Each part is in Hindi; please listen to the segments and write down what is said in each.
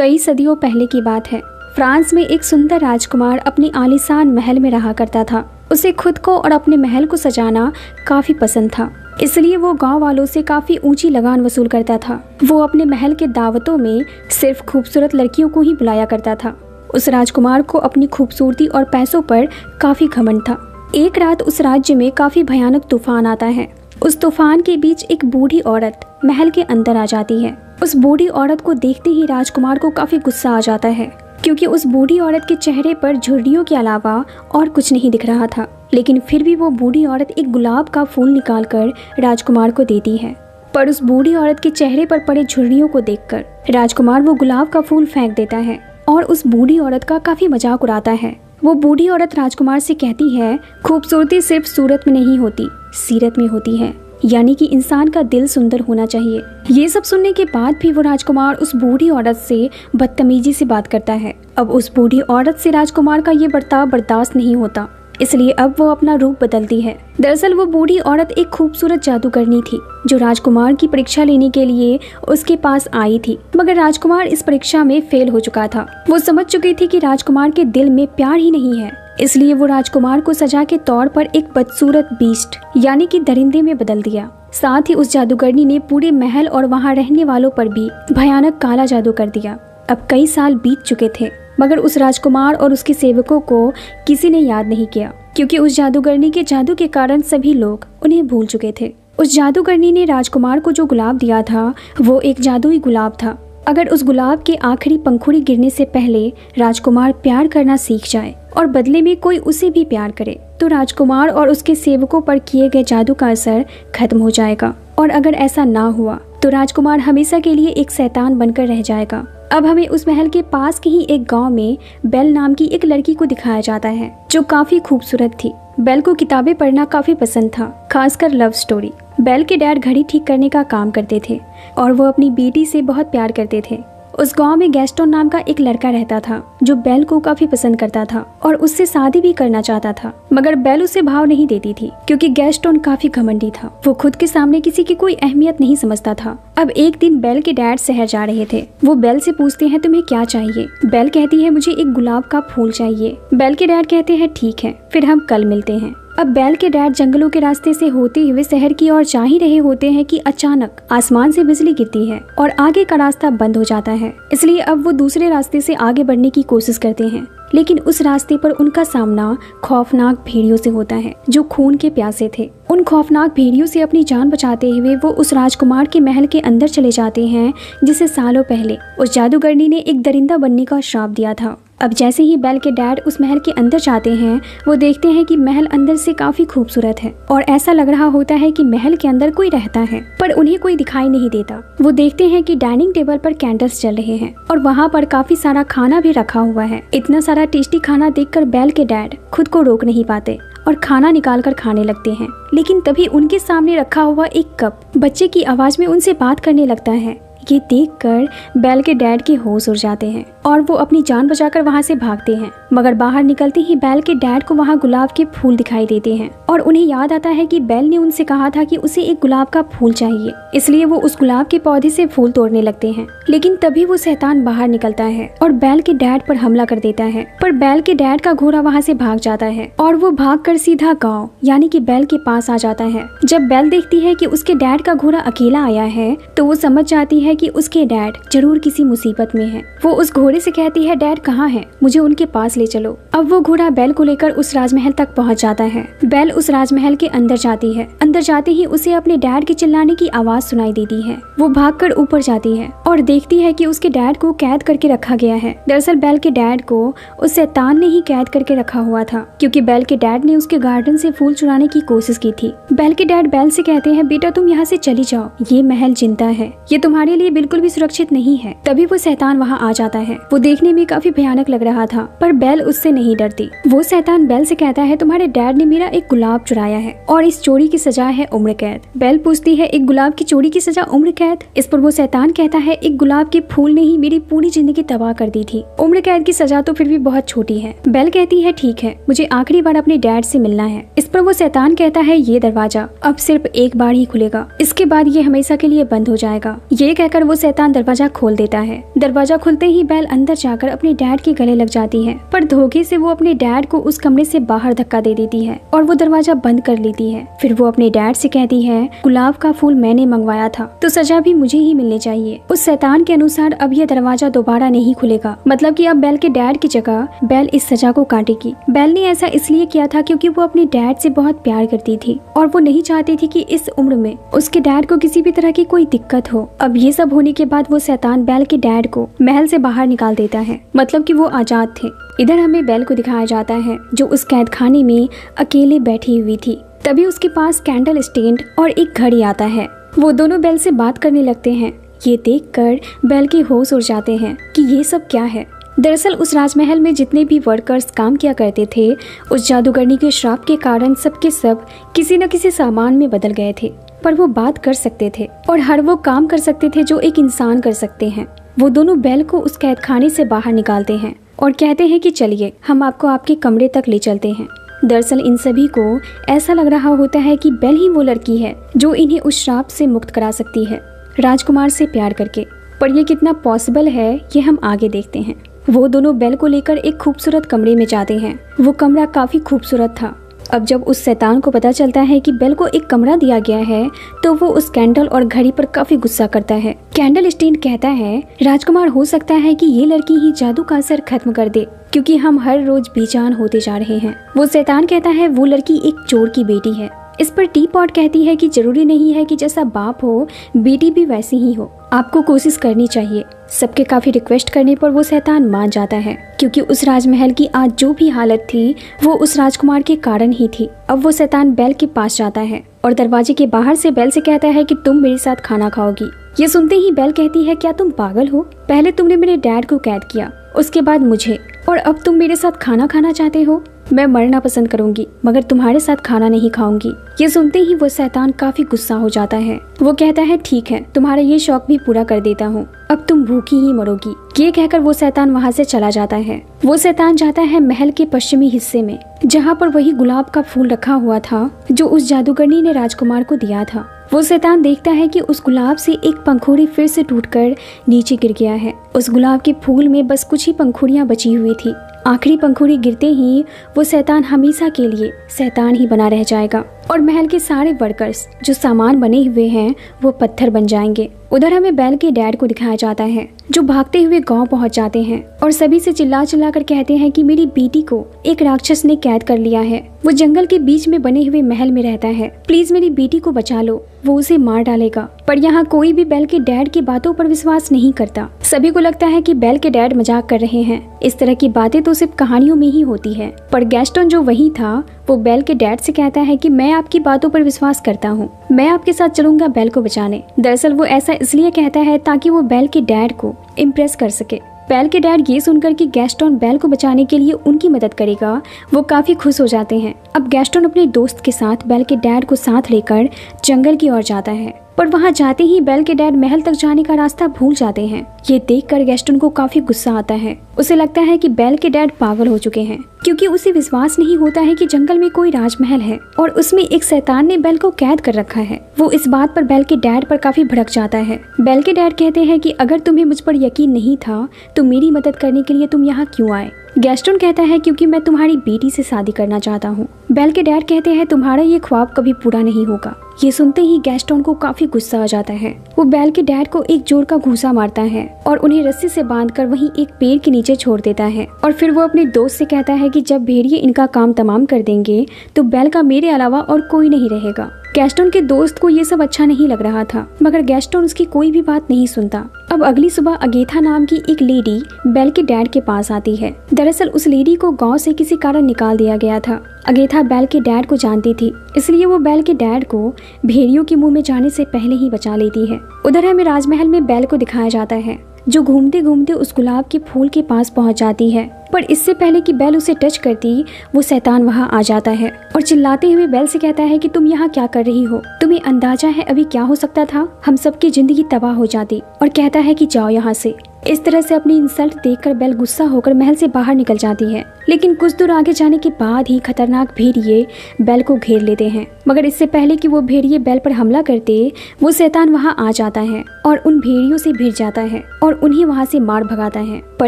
कई सदियों पहले की बात है। फ्रांस में एक सुंदर राजकुमार अपने आलीशान महल में रहा करता था। उसे खुद को और अपने महल को सजाना काफी पसंद था, इसलिए वो गांव वालों से काफी ऊंची लगान वसूल करता था। वो अपने महल के दावतों में सिर्फ खूबसूरत लड़कियों को ही बुलाया करता था। उस राजकुमार को अपनी खूबसूरती और पैसों पर काफी घमंड था। एक रात उस राज्य में काफी भयानक तूफान आता है। उस तूफान के बीच एक बूढ़ी औरत महल के अंदर आ जाती है। उस बूढ़ी औरत को देखते ही राजकुमार को काफी गुस्सा आ जाता है, क्योंकि उस बूढ़ी औरत के चेहरे पर झुर्रियों के अलावा और कुछ नहीं दिख रहा था। लेकिन फिर भी वो बूढ़ी औरत एक गुलाब का फूल निकालकर राजकुमार को देती है। पर उस बूढ़ी औरत के चेहरे पर पड़े झुर्रियों को देखकर राजकुमार वो गुलाब का फूल फेंक देता है और उस बूढ़ी औरत का काफी मजाक उड़ाता है। वो बूढ़ी औरत राजकुमार से कहती है, खूबसूरती सिर्फ सूरत में नहीं होती, सीरत में होती है, यानी कि इंसान का दिल सुंदर होना चाहिए। ये सब सुनने के बाद भी वो राजकुमार उस बूढ़ी औरत से बदतमीजी से बात करता है। अब उस बूढ़ी औरत से राजकुमार का ये बर्ताव बर्दाश्त नहीं होता, इसलिए अब वो अपना रूप बदलती है। दरअसल वो बूढ़ी औरत एक खूबसूरत जादूगरनी थी जो राजकुमार की परीक्षा लेने के लिए उसके पास आई थी, मगर राजकुमार इस परीक्षा में फेल हो चुका था। वो समझ चुकी थी कि राजकुमार के दिल में प्यार ही नहीं है, इसलिए वो राजकुमार को सजा के तौर पर एक बदसूरत बीस्ट यानी कि दरिंदे में बदल दिया। साथ ही उस जादूगरनी ने पूरे महल और वहाँ रहने वालों पर भी भयानक काला जादू कर दिया। अब कई साल बीत चुके थे, मगर उस राजकुमार और उसके सेवकों को किसी ने याद नहीं किया, क्योंकि उस जादूगरनी के जादू के कारण सभी लोग उन्हें भूल चुके थे। उस जादूगरनी ने राजकुमार को जो गुलाब दिया था वो एक जादुई गुलाब था। अगर उस गुलाब के आखिरी पंखुड़ी गिरने से पहले राजकुमार प्यार करना सीख जाए और बदले में कोई उसे भी प्यार करे, तो राजकुमार और उसके सेवकों पर किए गए जादू का असर खत्म हो जाएगा। और अगर ऐसा ना हुआ तो राजकुमार हमेशा के लिए एक शैतान बनकर रह जाएगा। अब हमें उस महल के पास के ही एक गांव में बेल नाम की एक लड़की को दिखाया जाता है जो काफी खूबसूरत थी। बेल को किताबें पढ़ना काफी पसंद था, खासकर लव स्टोरी। बेल के डैड घड़ी ठीक करने का काम करते थे और वो अपनी बेटी से बहुत प्यार करते थे। उस गांव में गैस्टोन नाम का एक लड़का रहता था जो बेल को काफी पसंद करता था और उससे शादी भी करना चाहता था, मगर बेल उसे भाव नहीं देती थी क्योंकि गैस्टोन काफी घमंडी था। वो खुद के सामने किसी की कोई अहमियत नहीं समझता था। अब एक दिन बेल के डैड शहर जा रहे थे। वो बेल से पूछते हैं, तुम्हें क्या चाहिए? बेल कहती है, मुझे एक गुलाब का फूल चाहिए। बेल के डैड कहते हैं, ठीक है, फिर हम कल मिलते हैं। अब बेल के डैड जंगलों के रास्ते से होते हुए शहर की ओर जा ही रहे होते हैं कि अचानक आसमान से बिजली गिरती है और आगे का रास्ता बंद हो जाता है। इसलिए अब वो दूसरे रास्ते से आगे बढ़ने की कोशिश करते हैं, लेकिन उस रास्ते पर उनका सामना खौफनाक भेड़ियों से होता है जो खून के प्यासे थे। उन खौफनाक भेड़ियों से अपनी जान बचाते हुए वो उस राजकुमार के महल के अंदर चले जाते हैं जिसे सालों पहले उस जादूगरनी ने एक दरिंदा बनने का श्राप दिया था। अब जैसे ही बेल के डैड उस महल के अंदर जाते हैं, वो देखते हैं कि महल अंदर से काफी खूबसूरत है और ऐसा लग रहा होता है कि महल के अंदर कोई रहता है, पर उन्हें कोई दिखाई नहीं देता। वो देखते हैं कि डाइनिंग टेबल पर कैंडल्स जल रहे हैं और वहाँ पर काफी सारा खाना भी रखा हुआ है। इतना सारा टेस्टी खाना देखकर बेल के डैड खुद को रोक नहीं पाते और खाना निकाल कर खाने लगते हैं। लेकिन तभी उनके सामने रखा हुआ एक कप बच्चे की आवाज में उनसे बात करने लगता है। ये देखकर बेल के डैड के होश उड़ जाते हैं और वो अपनी जान बचाकर वहाँ से भागते हैं, मगर बाहर निकलते ही बेल के डैड को वहाँ गुलाब के फूल दिखाई देते हैं और उन्हें याद आता है कि बेल ने उनसे कहा था कि उसे एक गुलाब का फूल चाहिए। इसलिए वो उस गुलाब के पौधे से फूल तोड़ने लगते हैं, लेकिन तभी वो शैतान बाहर निकलता है और बेल के डैड पर हमला कर देता है। पर बेल के डैड का घोड़ा वहाँ से भाग जाता है और वो भागकर सीधा गाँव यानी कि बेल के पास आ जाता है। जब बेल देखती है कि उसके डैड का घोड़ा अकेला आया है तो वो समझ जाती है कि उसके डैड जरूर किसी मुसीबत में है। वो उस घोड़े से कहती है, डैड कहाँ है? मुझे उनके पास ले चलो। अब वो घोड़ा बेल को लेकर उस राजमहल तक पहुँच जाता है। बेल उस राजमहल के अंदर जाती है। अंदर जाते ही उसे अपने डैड के चिल्लाने की आवाज सुनाई देती है। वो भागकर ऊपर जाती है और देखती है कि उसके डैड को कैद करके रखा गया है। दरअसल बेल के डैड को उस शैतान ने ही कैद करके रखा हुआ था, क्योंकि बेल के डैड ने उसके गार्डन से फूल चुराने की कोशिश की थी। बेल के डैड बेल से कहते हैं, बेटा तुम यहाँ से चली जाओ, ये महल जिंदा है, ये तुम्हारे लिए बिल्कुल भी सुरक्षित नहीं है। तभी वो शैतान वहाँ आ जाता है। वो देखने में काफी भयानक लग रहा था, पर बेल उससे नहीं डरती। वो शैतान बेल से कहता है तुम्हारे डैड ने मेरा एक गुलाब चुराया है और इस चोरी की सजा है उम्र कैद। बेल पूछती है एक गुलाब की चोरी की सजा उम्र कैद? इस पर वो शैतान कहता है एक गुलाब के फूल ने ही मेरी पूरी जिंदगी तबाह कर दी थी। उम्र कैद की सजा तो फिर भी बहुत छोटी है। बेल कहती है ठीक है, मुझे आखिरी बार अपने डैड से मिलना है। इस पर वो शैतान कहता है ये दरवाजा अब सिर्फ एक बार ही खुलेगा, इसके बाद ये हमेशा के लिए बंद हो जाएगा। ये कहकर वो शैतान दरवाजा खोल देता है। दरवाजा खुलते ही बेल अंदर जाकर अपने डैड के गले लग जाती है, पर धोखे से वो अपने डैड को उस कमरे से बाहर धक्का दे देती है और वो दरवाजा बंद कर लेती है। फिर वो अपने डैड से कहती है गुलाब का फूल मैंने मंगवाया था तो सजा भी मुझे ही मिलनी चाहिए। उस शैतान के अनुसार अब यह दरवाजा दोबारा नहीं खुलेगा, मतलब कि अब बेल के डैड की जगह बेल इस सजा को काटेगी। बेल ने ऐसा इसलिए किया था क्योंकि वो अपने डैड से बहुत प्यार करती थी और वो नहीं चाहती थी कि इस उम्र में उसके डैड को किसी भी तरह की कोई दिक्कत हो। अब ये सब होने के बाद वो शैतान बेल के डैड को महल से बाहर निकाल देता है, मतलब कि वो आजाद थे। इधर हमें बेल को दिखाया जाता है जो उस कैद खाने में अकेले बैठी हुई थी। तभी उसके पास कैंडल स्टैंड और एक घड़ी आता है। वो दोनों बेल से बात करने लगते हैं। ये देखकर बेल के होश उड़ जाते हैं कि ये सब क्या है। दरअसल उस राजमहल में जितने भी वर्कर्स काम किया करते थे, उस जादूगरनी के श्राप के कारण सबके सब किसी न किसी सामान में बदल गए थे, पर वो बात कर सकते थे और हर वो काम कर सकते थे जो एक इंसान कर सकते हैं। वो दोनों बेल को उस कैद खाने से बाहर निकालते हैं और कहते हैं कि चलिए हम आपको आपके कमरे तक ले चलते हैं। दरअसल इन सभी को ऐसा लग रहा होता है कि बेल ही वो लड़की है जो इन्हें उस श्राप से मुक्त करा सकती है, राजकुमार से प्यार करके। पर ये कितना पॉसिबल है ये हम आगे देखते हैं। वो दोनों बेल को लेकर एक खूबसूरत कमरे में जाते हैं। वो कमरा काफी खूबसूरत था। अब जब उस शैतान को पता चलता है कि बेल को एक कमरा दिया गया है तो वो उस कैंडल और घड़ी पर काफी गुस्सा करता है। कैंडल स्टैंड कहता है राजकुमार हो सकता है कि ये लड़की ही जादू का असर खत्म कर दे, क्योंकि हम हर रोज बेजान होते जा रहे हैं। वो शैतान कहता है वो लड़की एक चोर की बेटी है। इस पर टी पॉट कहती है कि जरूरी नहीं है कि जैसा बाप हो बेटी भी वैसी ही हो, आपको कोशिश करनी चाहिए। सबके काफी रिक्वेस्ट करने पर वो शैतान मान जाता है, क्योंकि उस राजमहल की आज जो भी हालत थी वो उस राजकुमार के कारण ही थी। अब वो शैतान बेल के पास जाता है और दरवाजे के बाहर से बेल से कहता है कि तुम मेरे साथ खाना खाओगी। ये सुनते ही बेल कहती है क्या तुम पागल हो? पहले तुमने मेरे डैड को कैद किया, उसके बाद मुझे, और अब तुम मेरे साथ खाना खाना चाहते हो? मैं मरना पसंद करूंगी मगर तुम्हारे साथ खाना नहीं खाऊंगी। ये सुनते ही वो शैतान काफी गुस्सा हो जाता है। वो कहता है ठीक है, तुम्हारा ये शौक भी पूरा कर देता हूँ, अब तुम भूखी ही मरोगी। ये कहकर वो शैतान वहाँ से चला जाता है। वो शैतान जाता है महल के पश्चिमी हिस्से में, जहाँ पर वही गुलाब का फूल रखा हुआ था जो उस जादूगरनी ने राजकुमार को दिया था। वो शैतान देखता है कि उस गुलाब से एक पंखुड़ी फिर से टूटकर नीचे गिर गया है। उस गुलाब के फूल में बस कुछ ही पंखुड़ियां बची हुई थी। आखिरी पंखुड़ी गिरते ही वो शैतान हमेशा के लिए शैतान ही बना रह जाएगा और महल के सारे वर्कर्स जो सामान बने हुए हैं वो पत्थर बन जाएंगे। उधर हमें बेल के डैड को दिखाया जाता है जो भागते हुए गांव पहुंच जाते हैं और सभी से चिल्ला चिल्ला कर कहते हैं कि मेरी बेटी को एक राक्षस ने कैद कर लिया है। वो जंगल के बीच में बने हुए महल में रहता है, प्लीज मेरी बेटी को बचा लो, वो उसे मार डालेगा। पर यहाँ कोई भी बेल के डैड की बातों पर विश्वास नहीं करता। सभी को लगता है कि बेल के डैड मजाक कर रहे हैं। इस तरह की बातें तो सिर्फ कहानियों में ही होती है। पर गैस्टन जो वही था वो बेल के डैड से कहता है कि मैं आपकी बातों पर विश्वास करता हूँ, मैं आपके साथ चलूंगा बेल को बचाने। दरअसल वो ऐसा इसलिए कहता है ताकि वो बेल के डैड को इम्प्रेस कर सके। बेल के डैड ये सुनकर कि गैस्टन बेल को बचाने के लिए उनकी मदद करेगा वो काफी खुश हो जाते हैं। अब गैस्टन अपने दोस्त के साथ बेल के डैड को साथ लेकर जंगल की ओर जाता है, पर वहां जाते ही बेल के डैड महल तक जाने का रास्ता भूल जाते हैं। ये देखकर गैस्टन को काफी गुस्सा आता है। उसे लगता है कि बेल के डैड पागल हो चुके हैं, क्योंकि उसे विश्वास नहीं होता है कि जंगल में कोई राजमहल है और उसमें एक शैतान ने बेल को कैद कर रखा है। वो इस बात पर बेल के डैड पर काफी भड़क जाता है। बेल के डैड कहते हैं कि अगर तुम्हें मुझ पर यकीन नहीं था तो मेरी मदद करने के लिए तुम यहाँ क्यों आए? गैस्टन कहता है क्योंकि मैं तुम्हारी बेटी से शादी करना चाहता हूँ। बेल के डैड कहते हैं तुम्हारा ये ख्वाब कभी पूरा नहीं होगा। ये सुनते ही गैस्टन को काफी गुस्सा आ जाता है। वो बेल के डैड को एक जोर का घूंसा मारता है और उन्हें रस्सी से बांधकर वहीं एक पेड़ के नीचे छोड़ देता है। और फिर वो अपने दोस्त से कहता है कि जब भेड़िए इनका काम तमाम कर देंगे तो बेल का मेरे अलावा और कोई नहीं रहेगा। गैस्टन के दोस्त को ये सब अच्छा नहीं लग रहा था, मगर गैस्टन उसकी कोई भी बात नहीं सुनता। अब अगली सुबह अगेथा नाम की एक लेडी बेल के डैड के पास आती है। दरअसल उस लेडी को गांव से किसी कारण निकाल दिया गया था। अगेथा बेल के डैड को जानती थी, इसलिए वो बेल के डैड को भेड़ियों के मुंह में जाने से पहले ही बचा लेती है। उधर हमें राजमहल में बेल को दिखाया जाता है जो घूमते घूमते उस गुलाब के फूल के पास पहुंच जाती है। पर इससे पहले कि बेल उसे टच करती, वो शैतान वहां आ जाता है और चिल्लाते हुए बेल से कहता है कि तुम यहाँ क्या कर रही हो? तुम्हें अंदाजा है अभी क्या हो सकता था? हम सबकी जिंदगी तबाह हो जाती। और कहता है कि जाओ यहाँ से। इस तरह से अपनी इंसल्ट देखकर बेल गुस्सा होकर महल से बाहर निकल जाती है। लेकिन कुछ दूर आगे जाने के बाद ही खतरनाक भेड़िए बेल को घेर लेते हैं। मगर इससे पहले कि वो भेड़िए बेल पर हमला करते, वो शैतान वहां आ जाता है और उन भेड़ियों से भिड़ जाता है और उन्हें वहां से मार भगाता है। पर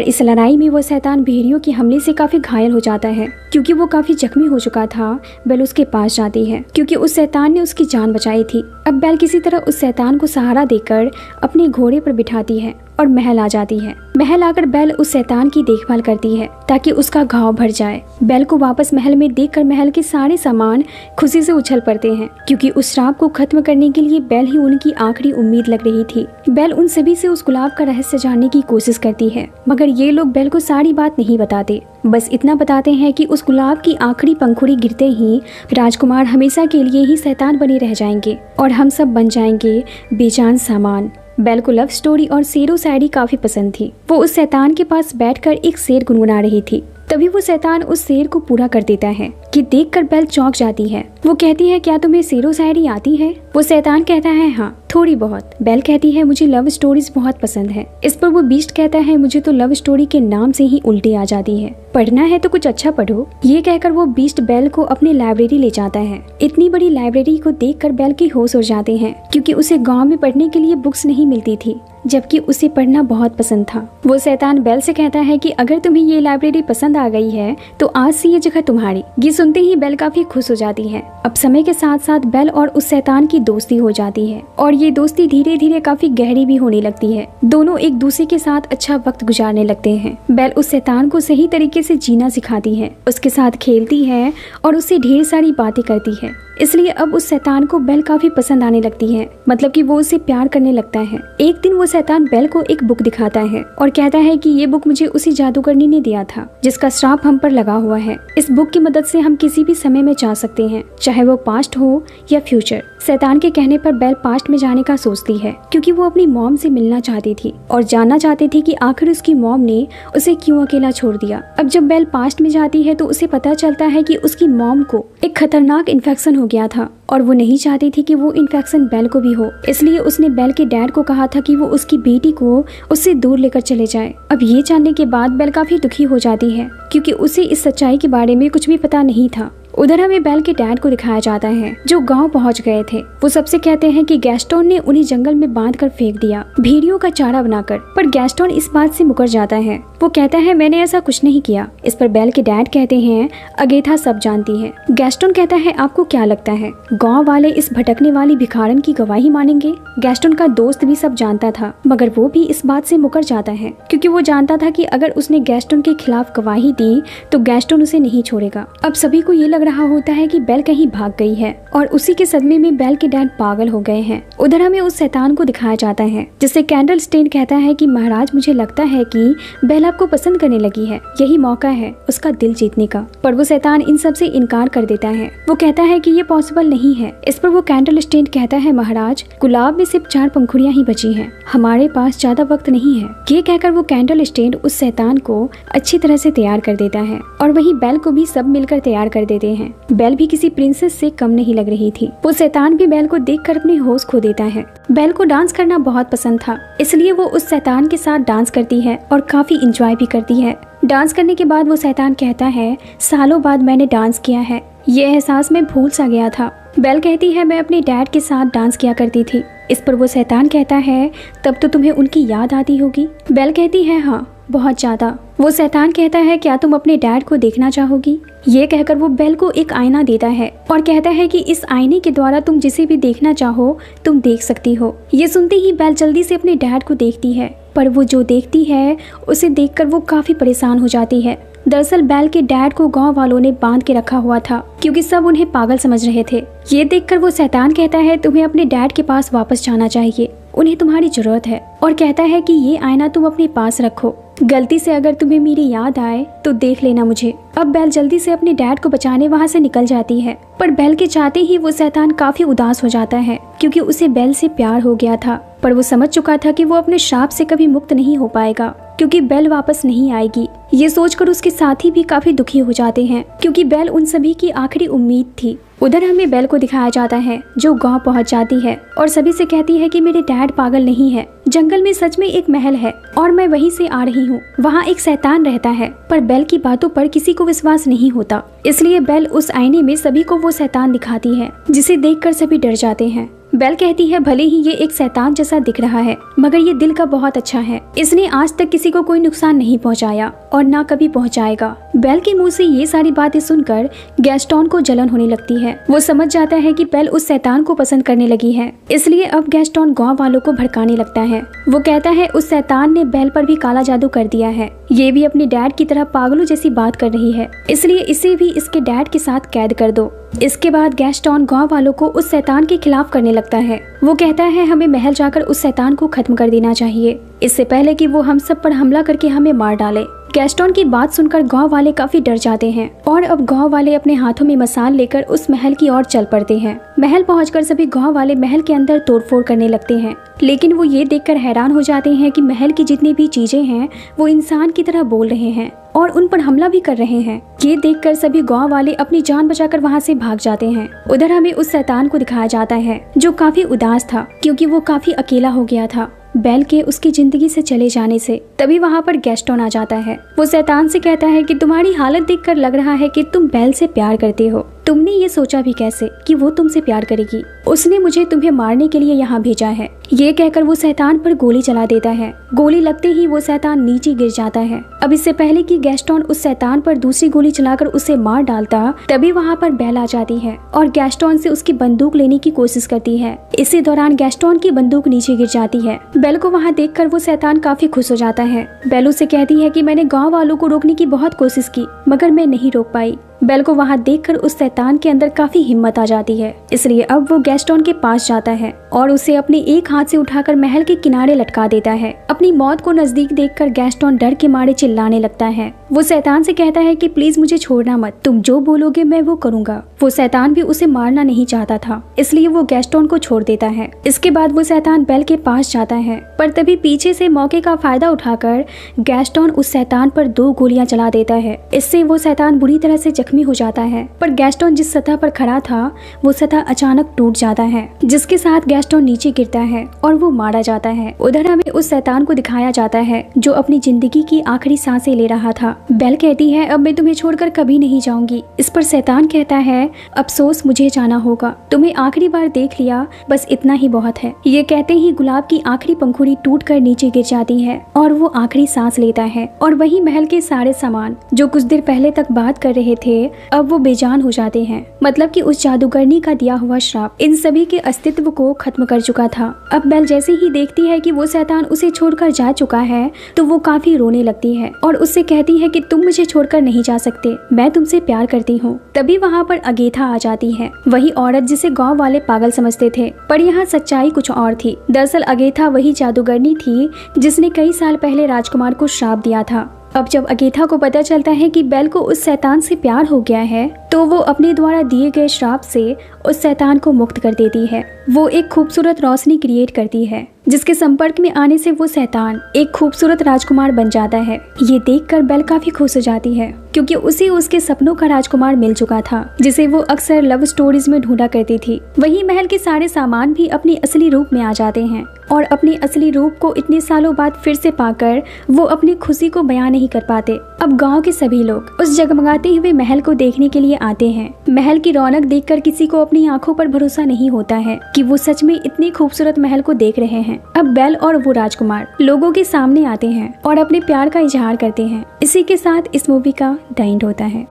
इस लड़ाई में वो शैतान भेड़ियों के हमले से काफी घायल हो जाता है। क्योंकि वो काफी जख्मी हो चुका था, बेल उसके पास जाती है क्योंकि उस शैतान ने उसकी जान बचाई थी। अब बेल किसी तरह उस शैतान को सहारा देकर अपने घोड़े पर बिठाती है और महल आ जाती है। महल आकर बेल उस शैतान की देखभाल करती है ताकि उसका घाव भर जाए। बेल को वापस महल में देखकर महल के सारे सामान खुशी से उछल पड़ते हैं क्योंकि उस श्राप को खत्म करने के लिए बेल ही उनकी आखिरी उम्मीद लग रही थी। बेल उन सभी से उस गुलाब का रहस्य जानने की कोशिश करती है, मगर ये लोग बेल को सारी बात नहीं बताते। बस इतना बताते हैं कि उस गुलाब की आखिरी पंखुड़ी गिरते ही राजकुमार हमेशा के लिए ही शैतान बने रह जाएंगे और हम सब बन जाएंगे बेजान सामान। बेल को लव स्टोरी और शेरो शायरी काफी पसंद थी। वो उस शैतान के पास बैठकर एक शेर गुनगुना रही थी। तभी वो शैतान उस शेर को पूरा कर देता है कि देखकर बेल चौंक जाती है। वो कहती है, क्या तुम्हें शेरो शायरी आती है? वो शैतान कहता है, हाँ थोड़ी बहुत। बेल कहती है, मुझे लव स्टोरीज बहुत पसंद है। इस पर वो बीस्ट कहता है, मुझे तो लव स्टोरी के नाम से ही उल्टी आ जाती है, पढ़ना है तो कुछ अच्छा पढ़ो। ये कहकर वो बीस्ट बेल को अपनी लाइब्रेरी ले जाता है। इतनी बड़ी लाइब्रेरी को देखकर बेल के होश उड़ जाते हैं क्योंकि उसे गांव में पढ़ने के लिए बुक्स नहीं मिलती थी, जबकि उसे पढ़ना बहुत पसंद था। वो शैतान बेल से कहता है कि अगर तुम्हें ये लाइब्रेरी पसंद आ गई है तो आज से ये जगह तुम्हारी। ये सुनते ही बेल काफी खुश हो जाती है। अब समय के साथ साथ बेल और उस शैतान की दोस्ती हो जाती है और ये दोस्ती धीरे धीरे काफी गहरी भी होने लगती है। दोनों एक दूसरे के साथ अच्छा वक्त गुजारने लगते हैं। बेल उस शैतान को सही तरीके से जीना सिखाती है, उसके साथ खेलती है और उससे ढेर सारी बातें करती है। इसलिए अब उस शैतान को बेल काफी पसंद आने लगती है, मतलब कि वो उससे प्यार करने लगता है। एक दिन वो शैतान बेल को एक बुक दिखाता है और कहता है कि ये बुक मुझे उसी जादूगरनी ने दिया था जिसका श्राप हम पर लगा हुआ है। इस बुक की मदद से हम किसी भी समय में जा सकते हैं, चाहे वो पास्ट हो या फ्यूचर। शैतान के कहने पर बेल पास्ट में जाने का सोचती है क्योंकि वो अपनी मॉम से मिलना चाहती थी और जानना चाहती थी कि आखिर उसकी मॉम ने उसे क्यों अकेला छोड़ दिया। अब जब बेल पास्ट में जाती है तो उसे पता चलता है कि उसकी मॉम को एक खतरनाक इन्फेक्शन हो गया था और वो नहीं चाहती थी कि वो इन्फेक्शन बेल को भी हो। इसलिए उसने बेल के डैड को कहा था कि वो उसकी बेटी को उससे दूर लेकर चले जाए। अब ये जानने के बाद बेल काफी दुखी हो जाती है क्योंकि उसे इस सच्चाई के बारे में कुछ भी पता नहीं था। उधर हमें बेल के डैड को दिखाया जाता है जो गांव पहुंच गए थे। वो सबसे कहते हैं कि गैस्टोन ने उन्हें जंगल में बांध कर फेंक दिया, भेड़ियों का चारा बनाकर। पर गैस्टोन इस बात से मुकर जाता है। वो कहता है, मैंने ऐसा कुछ नहीं किया। इस पर बेल के डैड कहते हैं, अगेथा सब जानती है। गैस्टोन कहता है, आपको क्या लगता है गाँव वाले इस भटकने वाली भिखारन की गवाही मानेंगे? गैस्टोन का दोस्त भी सब जानता था, मगर वो भी इस बात से मुकर जाता है क्योंकि वो जानता था कि अगर उसने गैस्टोन के खिलाफ गवाही दी तो गैस्टोन उसे नहीं छोड़ेगा। अब सभी को ये लग रहा होता है कि बेल कहीं भाग गई है और उसी के सदमे में बेल के डैड पागल हो गए हैं। उधर हमें उस शैतान को दिखाया जाता है जिससे कैंडल स्टेन कहता है कि महाराज, मुझे लगता है कि बेल आपको पसंद करने लगी है, यही मौका है उसका दिल जीतने का। पर वो शैतान इन सब से इनकार कर देता है। वो कहता है कि ये पॉसिबल नहीं है। इस पर वो कैंडल स्टेन कहता है, महाराज, गुलाब में सिर्फ 4 पंखुड़ियां ही बची हैं, हमारे पास ज्यादा वक्त नहीं है। ये कहकर वो कैंडल स्टेन उस शैतान को अच्छी तरह से तैयार कर देता है और वहीं बेल को भी सब मिलकर तैयार कर देते हैं। बेल भी किसी प्रिंसेस से कम नहीं लग रही थी। वो शैतान भी बेल को देखकर अपनी होश खो देता है। बेल को डांस करना बहुत पसंद था, इसलिए वो उस शैतान के साथ डांस करती है और काफी इंजॉय भी करती है। डांस करने के बाद वो शैतान कहता है, सालों बाद मैंने डांस किया है, ये एहसास में भूल सा गया था। बेल कहती है, मैं अपने डैड के साथ डांस किया करती थी। इस पर वो शैतान कहता है, तब तो तुम्हें उनकी याद आती होगी। बेल कहती है, हाँ बहुत ज्यादा। वो शैतान कहता है, क्या तुम अपने डैड को देखना चाहोगी? ये कहकर वो बेल को एक आईना देता है और कहता है कि इस आईने के द्वारा तुम जिसे भी देखना चाहो तुम देख सकती हो। ये सुनते ही बेल जल्दी से अपने डैड को देखती है, पर वो जो देखती है उसे देखकर वो काफी परेशान हो जाती है। दरअसल बेल के डैड को गांव वालों ने बांध के रखा हुआ था क्योंकि सब उन्हें पागल समझ रहे थे। ये देखकर वो शैतान कहता है, तुम्हें अपने डैड के पास वापस जाना चाहिए, उन्हें तुम्हारी जरूरत है। और कहता है कि ये आईना तुम अपने पास रखो, गलती से अगर तुम्हें मेरी याद आए तो देख लेना मुझे। अब बेल जल्दी से अपने डैड को बचाने वहाँ से निकल जाती है, पर बेल के चाहते ही वो शैतान काफी उदास हो जाता है क्योंकि उसे बेल से प्यार हो गया था। पर वो समझ चुका था कि वो अपने श्राप से कभी मुक्त नहीं हो पाएगा, क्योंकि बेल वापस नहीं आएगी। ये सोचकर उसके साथी भी काफी दुखी हो जाते हैं, क्योंकि बेल उन सभी की आखिरी उम्मीद थी। उधर हमें बेल को दिखाया जाता है जो गांव पहुंच जाती है और सभी से कहती है कि मेरे डैड पागल नहीं है, जंगल में सच में एक महल है और मैं वहीं से आ रही हूँ। वहाँ एक शैतान रहता है, पर बेल की बातों पर किसी को विश्वास नहीं होता। इसलिए बेल उस आईने में सभी को वो शैतान दिखाती है, जिसे देखकर सभी डर जाते हैं। बेल कहती है भले ही ये एक शैतान जैसा दिख रहा है, मगर ये दिल का बहुत अच्छा है। इसने आज तक किसी को कोई नुकसान नहीं पहुंचाया और ना कभी पहुंचाएगा। बेल के मुंह से ये सारी बातें सुनकर गैस्टोन को जलन होने लगती है। वो समझ जाता है कि बेल उस शैतान को पसंद करने लगी है, इसलिए अब गैस्टोन गांव वालों को भड़काने लगता है। वो कहता है उस शैतान ने बेल पर भी काला जादू कर दिया है, ये भी अपने डैड की तरह पागलों जैसी बात कर रही है, इसलिए इसे भी इसके डैड के साथ कैद कर दो। इसके बाद गैस्टोन गांव वालों को उस शैतान के खिलाफ करने लगता है। वो कहता है हमें महल जाकर उस शैतान को खत्म कर देना चाहिए, इससे पहले कि वो हम सब पर हमला करके हमें मार डाले। गैस्टोन की बात सुनकर गांव वाले काफी डर जाते हैं और अब गांव वाले अपने हाथों में मसाल लेकर उस महल की ओर चल पड़ते हैं। महल पहुंचकर सभी गांव वाले महल के अंदर तोड़फोड़ करने लगते हैं, लेकिन वो ये देखकर हैरान हो जाते हैं कि महल की जितनी भी चीजें हैं वो इंसान की तरह बोल रहे हैं और उन पर हमला भी कर रहे हैं। ये देखकर सभी गांव वाले अपनी जान बचाकर वहां से भाग जाते हैं। उधर हमें उस शैतान को दिखाया जाता है जो काफी उदास था, क्योंकि वो काफी अकेला हो गया था बेल के उसकी जिंदगी से चले जाने से। तभी वहाँ पर गैस्टोन आ जाता है। वो शैतान से कहता है कि तुम्हारी हालत देखकर लग रहा है कि तुम बेल से प्यार करते हो। तुमने ये सोचा भी कैसे कि वो तुमसे प्यार करेगी? उसने मुझे तुम्हें मारने के लिए यहाँ भेजा है। ये कहकर वो शैतान पर गोली चला देता है। गोली लगते ही वो शैतान नीचे गिर जाता है। अब इससे पहले कि गैस्टोन उस शैतान पर दूसरी गोली चलाकर उसे मार डालता, तभी वहाँ पर बेल आ जाती है और गैस्टोन से उसकी बंदूक लेने की कोशिश करती है। इसी दौरान गैस्टोन की बंदूक नीचे गिर जाती है। बेल को वहाँ देखकर वो शैतान काफी खुश हो जाता है। बेल उसे कहती है कि मैंने गाँव वालों को रोकने की बहुत कोशिश की, मगर मैं नहीं रोक पाई। बेल को वहाँ देखकर उस शैतान के अंदर काफी हिम्मत आ जाती है, इसलिए अब वो गैस्टोन के पास जाता है और उसे अपने एक हाथ से उठाकर महल के किनारे लटका देता है। अपनी मौत को नजदीक देखकर गैस्टोन डर के मारे चिल्लाने लगता है। वो शैतान से कहता है कि प्लीज मुझे छोड़ना मत, तुम जो बोलोगे मैं वो करूंगा। वो शैतान भी उसे मारना नहीं चाहता था, इसलिए वो गैस्टोन को छोड़ देता है। इसके बाद वो शैतान बेल के पास जाता है, पर तभी पीछे से मौके का फायदा उठाकर गैस्टोन उस शैतान पर 2 गोलियां चला देता है। इससे वो शैतान बुरी तरह से जख्मी हो जाता है, पर गैस्टोन जिस सतह पर खड़ा था वो सतह अचानक टूट जाता है, जिसके साथ गैस्टोन नीचे गिरता है और वो मारा जाता है। उधर हमें उस शैतान को दिखाया जाता है जो अपनी जिंदगी की आखिरी सांसें ले रहा था। बेल कहती है अब मैं तुम्हें छोड़कर कभी नहीं जाऊंगी। इस पर शैतान कहता है अफसोस, मुझे जाना होगा, तुम्हें आखिरी बार देख लिया, बस इतना ही बहुत है। ये कहते ही गुलाब की आखिरी पंखुड़ी टूटकर नीचे गिर जाती है और वो आखिरी सांस लेता है। और वही महल के सारे सामान जो कुछ देर पहले तक बात कर रहे थे, अब वो बेजान हो जाते हैं। मतलब कि उस जादूगरनी का दिया हुआ श्राप इन सभी के अस्तित्व को खत्म कर चुका था। अब बेल जैसे ही देखती है कि वो शैतान उसे छोड़कर जा चुका है, तो वो काफी रोने लगती है और उससे कहती है कि तुम मुझे छोड़कर नहीं जा सकते, मैं तुमसे प्यार करती हूँ। तभी वहाँ पर अगेथा आ जाती है, वही औरत जिसे गाँव वाले पागल समझते थे, पर यहाँ सच्चाई कुछ और थी। दरअसल अगेथा वही जादूगरनी थी जिसने कई साल पहले राजकुमार को श्राप दिया था। अब जब अगेथा को पता चलता है कि बेल को उस शैतान से प्यार हो गया है, तो वो अपने द्वारा दिए गए श्राप से उस शैतान को मुक्त कर देती है। वो एक खूबसूरत रोशनी क्रिएट करती है, जिसके संपर्क में आने से वो शैतान एक खूबसूरत राजकुमार बन जाता है। ये देखकर बेल काफी खुश हो जाती है, क्योंकि उसे उसके सपनों का राजकुमार मिल चुका था, जिसे वो अक्सर लव स्टोरीज में ढूंढा करती थी। वही महल के सारे सामान भी अपने असली रूप में आ जाते हैं और अपने असली रूप को इतने सालों बाद फिर से पाकर वो अपनी खुशी को बयां नहीं कर पाते। अब गांव के सभी लोग उस जगमगाते हुए महल को देखने के लिए आते हैं। महल की रौनक देखकर किसी को अपनी आंखों पर भरोसा नहीं होता है कि वो सच में इतनी खूबसूरत महल को देख रहे हैं। अब बेल और वो राजकुमार लोगों के सामने आते हैं और अपने प्यार का इजहार करते हैं। इसी के साथ इस मूवी का द एंड होता है।